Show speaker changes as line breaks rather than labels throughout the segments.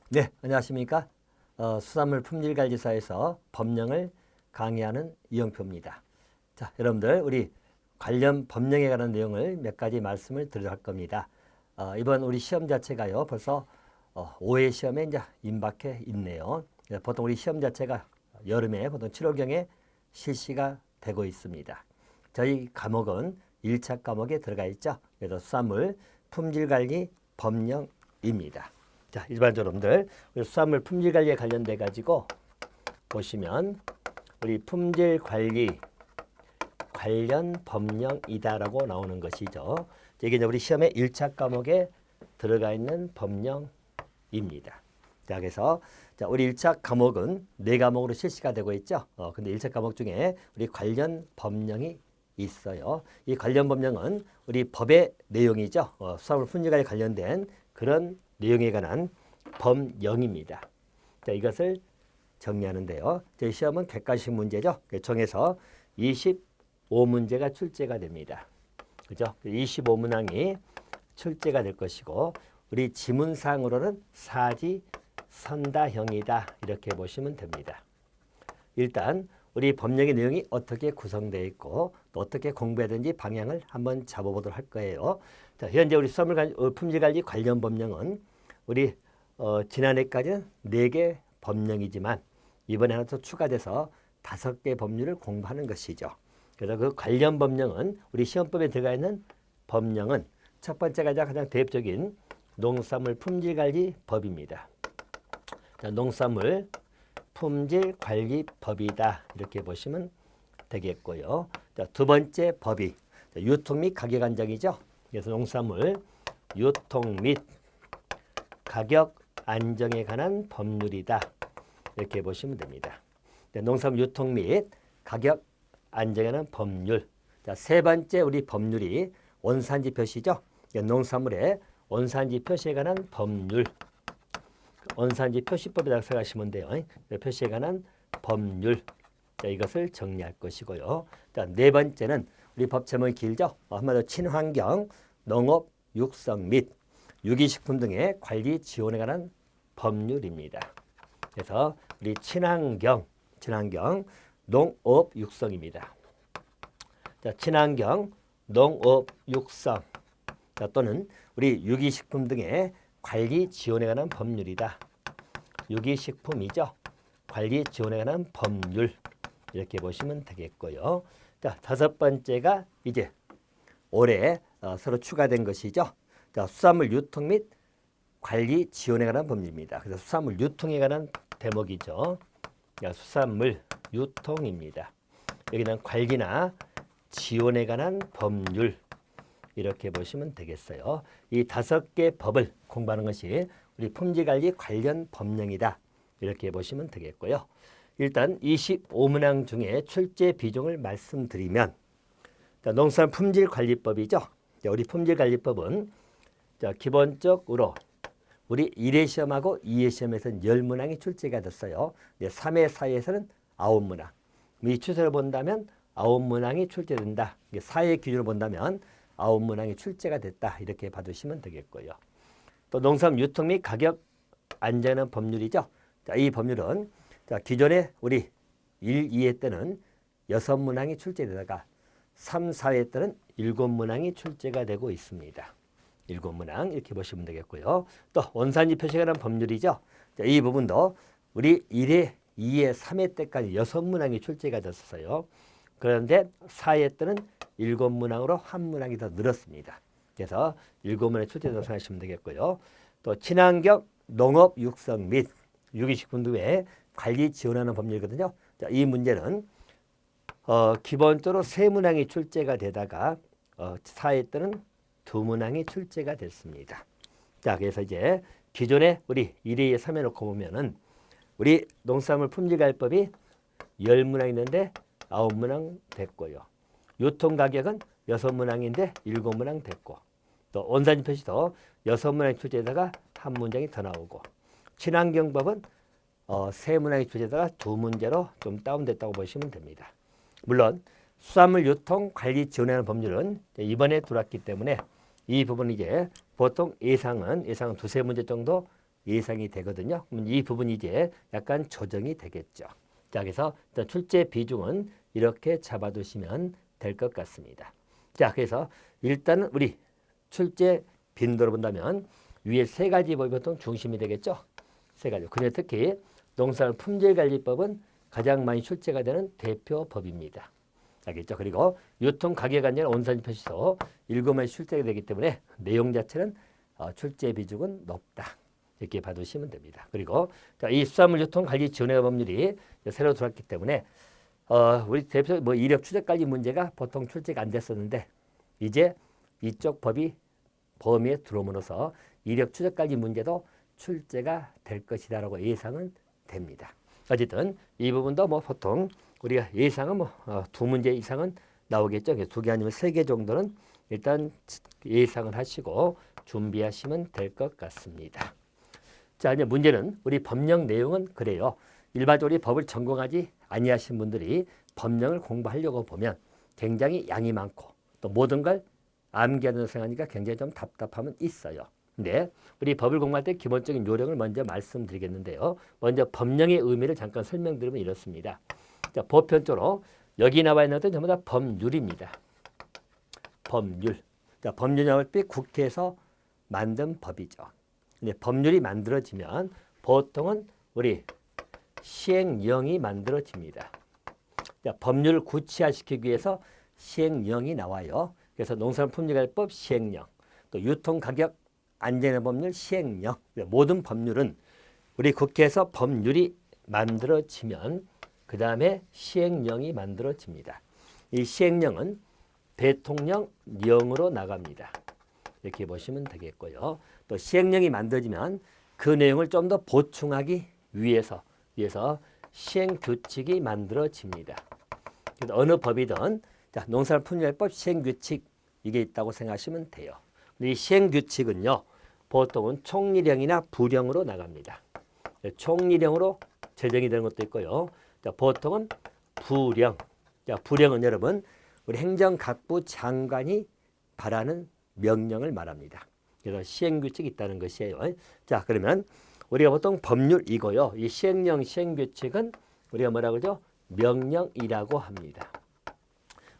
네, 안녕하십니까? 수산물 품질관리사에서 법령을 강의하는 이영표입니다. 자, 여러분들 우리 관련 법령에 관한 내용을 몇 가지 말씀을 드리도록 할 겁니다. 이번 우리 시험 자체가요, 벌써 5회 시험에 이제 임박해 있네요. 보통 우리 시험 자체가 여름에 보통 7월경에 실시가 되고 있습니다. 저희 과목은 1차 과목에 들어가 있죠. 그래서 수산물 품질관리 법령입니다. 자, 일반적으로 여러분들 수산물 품질 관리에 관련돼 가지고 보시면 우리 품질 관리 관련 법령이다라고 나오는 것이죠. 이게 이제 우리 시험의 1차 과목에 들어가 있는 법령입니다. 자, 그래서 자, 우리 1차 과목은 4과목으로 실시가 되고 있죠. 근데 1차 과목 중에 우리 관련 법령이 있어요. 이 관련 법령은 우리 법의 내용이죠. 수산물 품질 관리에 관련된 그런 내용에 관한 법령입니다. 자, 이것을 정리하는데요. 저희 시험은 객관식 문제죠. 정해서 25문제가 출제가 됩니다. 그죠? 25문항이 출제가 될 것이고 우리 지문상으로는 사지선다형이다 이렇게 보시면 됩니다. 일단 우리 법령의 내용이 어떻게 구성되어 있고 또 어떻게 공부해야 되는지 방향을 한번 잡아보도록 할 거예요. 자, 현재 우리 수산물 품질관리 관련 법령은 우리 지난해까지는 4개 법령이지만 이번에 하나 더 추가돼서 5개 법률을 공부하는 것이죠. 그래서 그 관련 법령은 우리 시험법에 들어가 있는 법령은 첫 번째가 가장 대표적인 농산물 품질관리법입니다. 자, 농산물 품질관리법이다 이렇게 보시면 되겠고요. 자, 두 번째 법이 유통 및 가격 안정이죠. 그래서 농산물 유통 및 가격 안정에 관한 법률이다 이렇게 보시면 됩니다. 농산물 유통 및 가격 안정에 관한 법률. 자, 세 번째 우리 법률이 원산지 표시죠. 농산물의 원산지 표시에 관한 법률. 원산지 표시법이라고 생각하시면 돼요. 표시에 관한 법률. 자, 이것을 정리할 것이고요. 자, 네 번째는 우리 법 제목이 길죠. 한마디로 친환경, 농업, 육성 및 유기식품 등의 관리 지원에 관한 법률입니다. 그래서 우리 친환경, 농업, 육성입니다. 자, 친환경, 농업, 육성 자, 또는 우리 유기식품 등의 관리 지원에 관한 법률이다. 유기식품이죠. 관리 지원에 관한 법률 이렇게 보시면 되겠고요. 자, 다섯 번째가 이제 올해 새로 추가된 것이죠. 자, 수산물 유통 및 관리 지원에 관한 법률입니다. 그래서 수산물 유통에 관한 대목이죠. 자, 수산물 유통입니다. 여기는 관리나 지원에 관한 법률 이렇게 보시면 되겠어요. 이 5개 법을 공부하는 것이 우리 품질관리 관련 법령이다. 이렇게 보시면 되겠고요. 일단 25문항 중에 출제 비중을 말씀드리면 농산물 품질관리법이죠. 우리 품질관리법은 기본적으로 우리 1회 시험하고 2회 시험에서는 10문항이 출제가 됐어요. 3회, 4회에서는 9문항. 이 추세를 본다면 9문항이 출제된다. 4회 기준으로 본다면 9문항이 출제가 됐다. 이렇게 봐두시면 되겠고요. 또 농산물 유통 및 가격 안정하는 법률이죠. 자, 이 법률은 기존에 우리 1, 2회 때는 6문항이 출제되다가 3, 4회 때는 7문항이 출제가 되고 있습니다. 7문항 이렇게 보시면 되겠고요. 또 원산지 표시에 관한 법률이죠. 자, 이 부분도 우리 1회, 2회, 3회 때까지 6문항이 출제가 됐었어요. 그런데 4회 때는 7문항으로 1문항이 더 늘었습니다. 그래서 7문항이 출제된다고 생각하시면 되겠고요. 또 친환경 농업 육성 및 유기식품 등의 관리 지원하는 법률이거든요. 자, 이 문제는 기본적으로 3문항이 출제가 되다가 4회 때는 2문항이 출제가 됐습니다. 자, 그래서 이제 기존에 우리 1회, 3회 놓고 보면은 우리 농산물 품질관리법이 10문항 있는데 9문항 됐고요. 유통가격은 6문항인데 7문항 됐고 또 원산지 표시도 6문항이 출제되다가 1문장이 더 나오고 친환경법은 3문항이 출제되다가 2문제로 좀 다운됐다고 보시면 됩니다. 물론 수산물 유통 관리 지원하는 법률은 이번에 들어왔기 때문에 이 부분은 이제 보통 예상은 두세 문제 정도 예상이 되거든요. 그럼 이 부분이 이제 약간 조정이 되겠죠. 자, 그래서 일단 출제 비중은 이렇게 잡아두시면 될 것 같습니다. 자, 그래서 일단은 우리 출제 빈도로 본다면 위에 세 가지 법이 보통 중심이 되겠죠. 세 가지. 근데 특히 농산물 품질관리법은 가장 많이 출제가 되는 대표 법입니다. 알겠죠? 그리고 유통가격안전 온산표시서 7번이 출제가 되기 때문에 내용 자체는 출제 비중은 높다. 이렇게 봐두시면 됩니다. 그리고 이 수산물 유통 관리 지원의 법률이 새로 들어왔기 때문에 우리 대표 뭐 이력 추적 관리 문제가 보통 출제가 안 됐었는데 이제 이쪽 법이 범위에 들어오면서 이력 추적 관리 문제도 출제가 될 것이다라고 예상은 됩니다. 어쨌든 이 부분도 뭐 보통 우리가 예상은 뭐 2문제 이상은 나오겠죠. 2개 아니면 3개 정도는 일단 예상을 하시고 준비하시면 될 것 같습니다. 자, 이제 문제는 우리 법령 내용은 그래요. 일반적으로 법을 전공하지 아니하신 분들이 법령을 공부하려고 보면 굉장히 양이 많고 또 모든 걸 암기하는 생각하니까 굉장히 좀 답답함은 있어요. 근데 우리 법을 공부할 때 기본적인 요령을 먼저 말씀드리겠는데요. 먼저 법령의 의미를 잠깐 설명드리면 이렇습니다. 자, 보편적으로 여기 나와 있는 것은 전부 다 법률입니다. 법률. 자, 법률이 나올 때 국회에서 만든 법이죠. 근데 법률이 만들어지면 보통은 우리 시행령이 만들어집니다. 자, 법률을 구체화시키기 위해서 시행령이 나와요. 그래서 농산물 품질관리법 시행령, 또 유통가격 안전의 법률 시행령. 모든 법률은 우리 국회에서 법률이 만들어지면 그 다음에 시행령이 만들어집니다. 이 시행령은 대통령령으로 나갑니다. 이렇게 보시면 되겠고요. 또 시행령이 만들어지면 그 내용을 좀 더 보충하기 위해서 시행규칙이 만들어집니다. 어느 법이든 자, 농산물 품질관리법 시행규칙 이게 있다고 생각하시면 돼요. 이 시행규칙은요. 보통은 총리령이나 부령으로 나갑니다. 총리령으로 제정이 되는 것도 있고요. 자, 보통은 부령. 자, 부령은 여러분 우리 행정각부 장관이 발하는 명령을 말합니다. 그래서 시행규칙이 있다는 것이에요. 자, 그러면 우리가 보통 법률이고요. 이 시행령, 시행규칙은 우리가 뭐라고 그러죠? 명령이라고 합니다.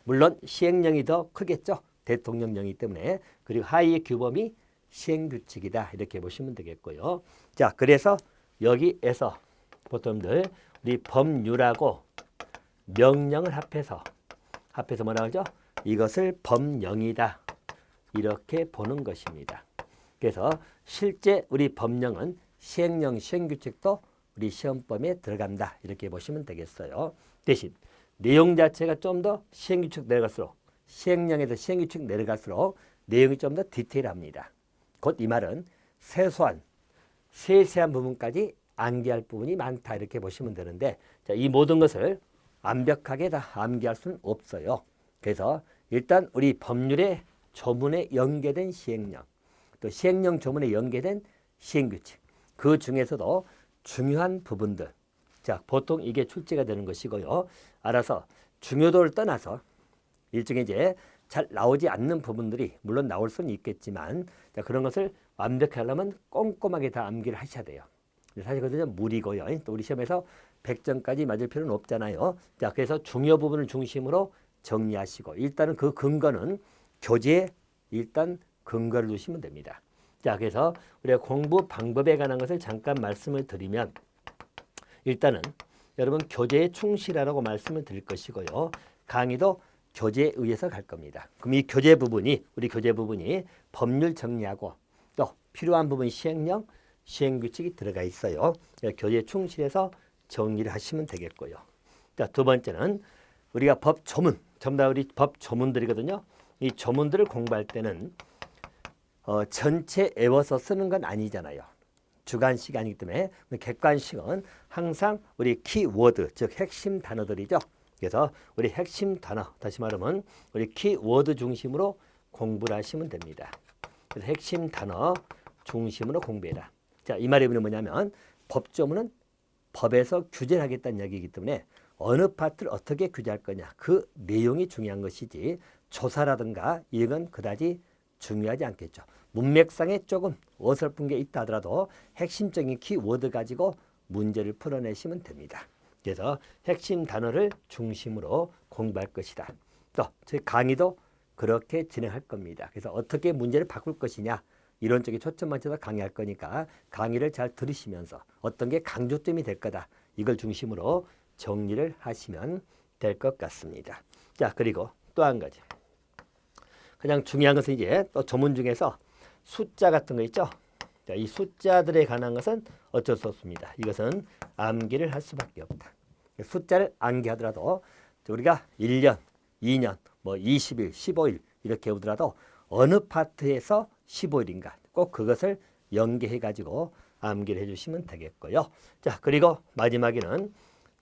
물론 시행령이 더 크겠죠. 대통령령이기 때문에. 그리고 하위의 규범이 시행규칙이다. 이렇게 보시면 되겠고요. 자, 그래서 여기에서 보통들 우리 법률하고 명령을 합해서 뭐라고 하죠? 이것을 법령이다. 이렇게 보는 것입니다. 그래서 실제 우리 법령은 시행령, 시행규칙도 우리 시험범위에 들어간다. 이렇게 보시면 되겠어요. 대신 내용 자체가 좀 더 시행규칙 내려갈수록 시행령에서 시행규칙 내려갈수록 내용이 좀 더 디테일합니다. 곧 이 말은 세세한 부분까지 암기할 부분이 많다. 이렇게 보시면 되는데 자, 이 모든 것을 완벽하게 다 암기할 수는 없어요. 그래서 일단 우리 법률의 조문에 연계된 시행령, 또 시행령 조문에 연계된 시행규칙, 그 중에서도 중요한 부분들, 자, 보통 이게 출제가 되는 것이고요. 알아서 중요도를 떠나서 일종의 이제 잘 나오지 않는 부분들이 물론 나올 수는 있겠지만 자, 그런 것을 완벽히 하려면 꼼꼼하게 다 암기를 하셔야 돼요. 사실 그것은 무리고요. 또 우리 시험에서 100점까지 맞을 필요는 없잖아요. 자, 그래서 중요 부분을 중심으로 정리하시고 일단은 그 근거는 교재에 일단 근거를 두시면 됩니다. 자, 그래서 우리가 공부 방법에 관한 것을 잠깐 말씀을 드리면 일단은 여러분 교재에 충실하라고 말씀을 드릴 것이고요. 강의도 교재에 의해서 갈 겁니다. 그럼 이 교재 부분이 우리 교재 부분이 법률 정리하고 또 필요한 부분 시행령, 시행규칙이 들어가 있어요. 교재에 충실해서 정리를 하시면 되겠고요. 자, 두 번째는 우리가 법 조문, 전부 다 우리 법 조문들이거든요. 이 조문들을 공부할 때는 전체 외워서 쓰는 건 아니잖아요. 주관식이 아니기 때문에 객관식은 항상 우리 키워드, 즉 핵심 단어들이죠. 그래서 우리 핵심 단어, 다시 말하면 우리 키워드 중심으로 공부를 하시면 됩니다. 그래서 핵심 단어 중심으로 공부해라. 자, 이 말의 의미는 뭐냐면 법조문은 법에서 규제를 하겠다는 이야기이기 때문에 어느 파트를 어떻게 규제할 거냐 그 내용이 중요한 것이지 조사라든가 이건 그다지 중요하지 않겠죠. 문맥상에 조금 어설픈 게 있다 하더라도 핵심적인 키워드 가지고 문제를 풀어내시면 됩니다. 그래서 핵심 단어를 중심으로 공부할 것이다. 또 저희 강의도 그렇게 진행할 겁니다. 그래서 어떻게 문제를 바꿀 것이냐 이런 쪽에 초점 맞춰서 강의할 거니까 강의를 잘 들으시면서 어떤 게 강조점이 될 거다. 이걸 중심으로 정리를 하시면 될 것 같습니다. 자, 그리고 또 한 가지. 그냥 중요한 것은 이제 또 조문 중에서 숫자 같은 거 있죠. 자, 이 숫자들에 관한 것은 어쩔 수 없습니다. 이것은 암기를 할 수밖에 없다. 숫자를 암기하더라도 우리가 1년, 2년, 뭐 20일, 15일 이렇게 오더라도 어느 파트에서 15일인가 꼭 그것을 연계해 가지고 암기를 해주시면 되겠고요. 자, 그리고 마지막에는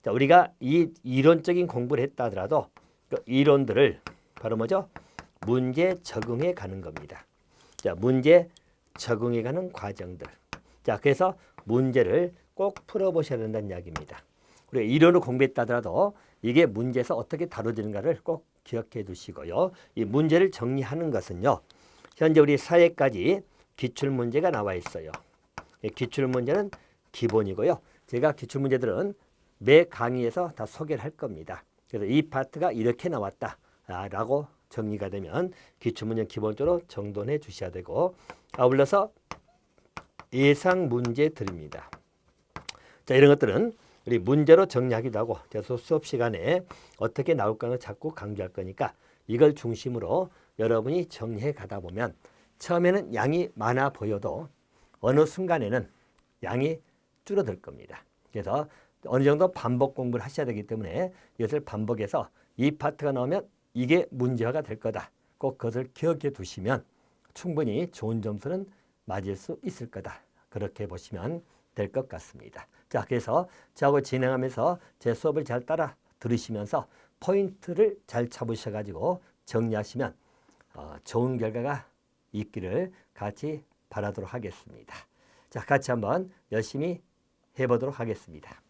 자, 우리가 이 이론적인 공부를 했다 하더라도 그 이론들을 바로 뭐죠? 문제 적응해 가는 겁니다. 자, 문제 적응해 가는 과정들. 자, 그래서 문제를 꼭 풀어보셔야 된다는 이야기입니다. 우리가 이론을 공부했다 하더라도 이게 문제에서 어떻게 다뤄지는가를 꼭 기억해 두시고요. 이 문제를 정리하는 것은요. 현재 우리 사회까지 기출문제가 나와 있어요. 기출문제는 기본이고요. 제가 기출문제들은 매 강의에서 다 소개를 할 겁니다. 그래서 이 파트가 이렇게 나왔다라고 정리가 되면 기출문제 기본적으로 정돈해 주셔야 되고 아울러서 예상 문제 드립니다. 자, 이런 것들은 우리 문제로 정리하기도 하고 수업 시간에 어떻게 나올까를 자꾸 강조할 거니까 이걸 중심으로 여러분이 정리해 가다 보면 처음에는 양이 많아 보여도 어느 순간에는 양이 줄어들 겁니다. 그래서 어느 정도 반복 공부를 하셔야 되기 때문에 이것을 반복해서 이 파트가 나오면 이게 문제화가 될 거다. 꼭 그것을 기억해 두시면 충분히 좋은 점수는 맞을 수 있을 거다. 그렇게 보시면 될 것 같습니다. 자, 그래서 저하고 진행하면서 제 수업을 잘 따라 들으시면서 포인트를 잘 잡으셔가지고 정리하시면 좋은 결과가 있기를 같이 바라도록 하겠습니다. 자, 같이 한번 열심히 해보도록 하겠습니다.